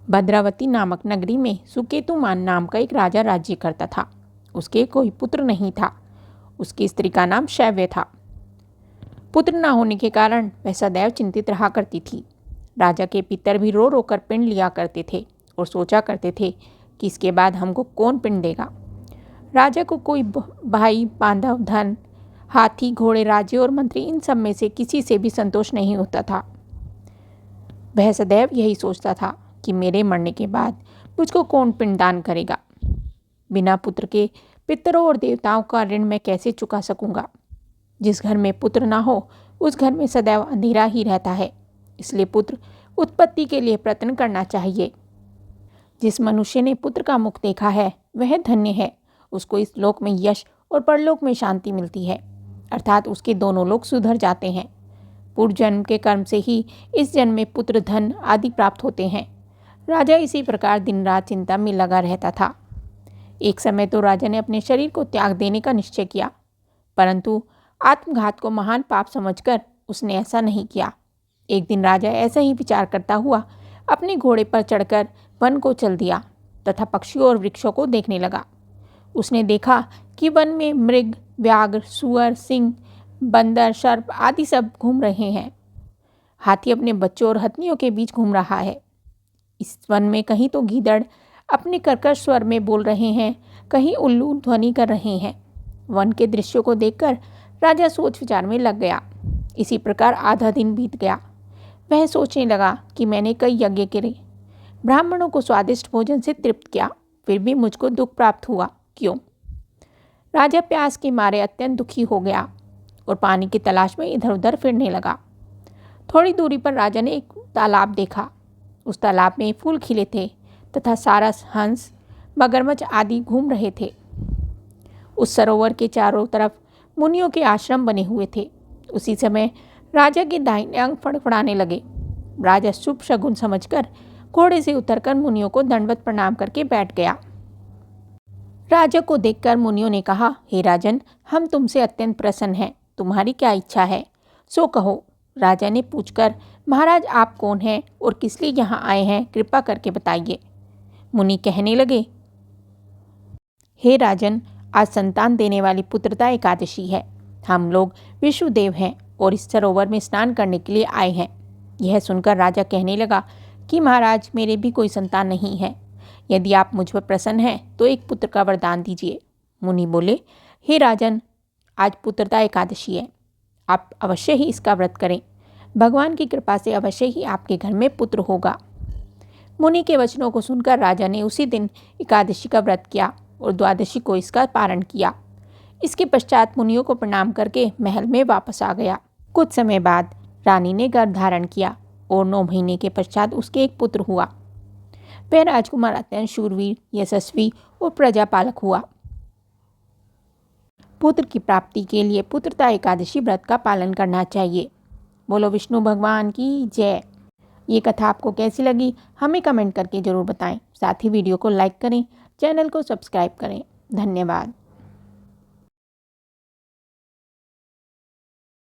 भद्रावती नामक नगरी में सुकेतुमान नाम का एक राजा राज्य करता था। उसके कोई पुत्र नहीं था। उसकी स्त्री का नाम शैव्य था। पुत्र न होने के कारण वह सदैव चिंतित रहा करती थी। राजा के पितर भी रो रो कर पिंड लिया करते थे और सोचा करते थे कि इसके बाद हमको कौन पिंड देगा। राजा को कोई भाई बांधव धन हाथी घोड़े राज्य और मंत्री इन सब में से किसी से भी संतोष नहीं होता था। वह सदैव यही सोचता था कि मेरे मरने के बाद मुझको कौन पिंडदान करेगा। बिना पुत्र के पितरों और देवताओं का ऋण मैं कैसे चुका सकूंगा। जिस घर में पुत्र ना हो उस घर में सदैव अंधेरा ही रहता है। इसलिए पुत्र उत्पत्ति के लिए प्रयत्न करना चाहिए। जिस मनुष्य ने पुत्र का मुख देखा है वह धन्य है। उसको इस लोक में यश और परलोक में शांति मिलती है, अर्थात उसके दोनों लोक सुधर जाते हैं। पूर्व जन्म के कर्म से ही इस जन्म में पुत्र धन आदि प्राप्त होते हैं। राजा इसी प्रकार दिन रात चिंता में लगा रहता था। एक समय तो राजा ने अपने शरीर को त्याग देने का निश्चय किया, परंतु आत्मघात को महान पाप समझकर उसने ऐसा नहीं किया। एक दिन राजा ऐसा ही विचार करता हुआ अपने घोड़े पर चढ़कर वन को चल दिया तथा पक्षियों और वृक्षों को देखने लगा। उसने देखा कि वन में मृग, व्याघ्र, सुअर, सिंह, बंदर, सर्प आदि सब घूम रहे हैं। हाथी अपने बच्चों और हथनियों के बीच घूम रहा है। इस वन में कहीं तो गीदड़ अपने कर्कश स्वर में बोल रहे हैं, कहीं उल्लू ध्वनि कर रहे हैं। वन के दृश्यों को देखकर राजा सोच विचार में लग गया। इसी प्रकार आधा दिन बीत गया। वह सोचने लगा कि मैंने कई यज्ञ करे, ब्राह्मणों को स्वादिष्ट भोजन से तृप्त किया, फिर भी मुझको दुख प्राप्त हुआ, क्यों? राजा प्यास के मारे अत्यंत दुखी हो गया और पानी की तलाश में इधर उधर फिरने लगा। थोड़ी दूरी पर राजा ने एक तालाब देखा। उस तालाब में फूल खिले थे तथा सारस, हंस, मगरमच्छ आदि घूम रहे थे। उस सरोवर के चारों तरफ मुनियों के आश्रम बने हुए थे। उसी समय राजा के दाहिने अंग फड़फड़ाने लगे। राजा शुभ शगुन समझकर घोड़े से उतरकर मुनियों को दंडवत प्रणाम करके बैठ गया। राजा को देखकर मुनियों ने कहा, हे राजन, हम तुमसे अत्यंत प्रसन्न हैं। तुम्हारी क्या इच्छा है, सो कहो। राजा ने पूछकर, महाराज आप कौन हैं और किस लिए यहाँ आए हैं, कृपा करके बताइए। मुनि कहने लगे, हे राजन, आज संतान देने वाली पुत्रदा एकादशी है। हम लोग विष्णुदेव हैं और इस सरोवर में स्नान करने के लिए आए हैं। यह सुनकर राजा कहने लगा कि महाराज, मेरे भी कोई संतान नहीं है। यदि आप मुझ पर प्रसन्न हैं तो एक पुत्र का वरदान दीजिए। मुनि बोले, हे राजन, आज पुत्रदा एकादशी है। आप अवश्य ही इसका व्रत करें। भगवान की कृपा से अवश्य ही आपके घर में पुत्र होगा। मुनि के वचनों को सुनकर राजा ने उसी दिन एकादशी का व्रत किया और द्वादशी को इसका पारण किया। इसके पश्चात मुनियों को प्रणाम करके महल में वापस आ गया। कुछ समय बाद रानी ने गर्भ धारण किया और 9 महीने के पश्चात उसके एक पुत्र हुआ। वह राजकुमार अत्यंत शूरवीर, यशस्वी और प्रजापालक हुआ। पुत्र की प्राप्ति के लिए पुत्रदा एकादशी व्रत का पालन करना चाहिए। बोलो विष्णु भगवान की जय। ये कथा आपको कैसी लगी हमें कमेंट करके ज़रूर बताएं। साथ ही वीडियो को लाइक करें, चैनल को सब्सक्राइब करें। धन्यवाद।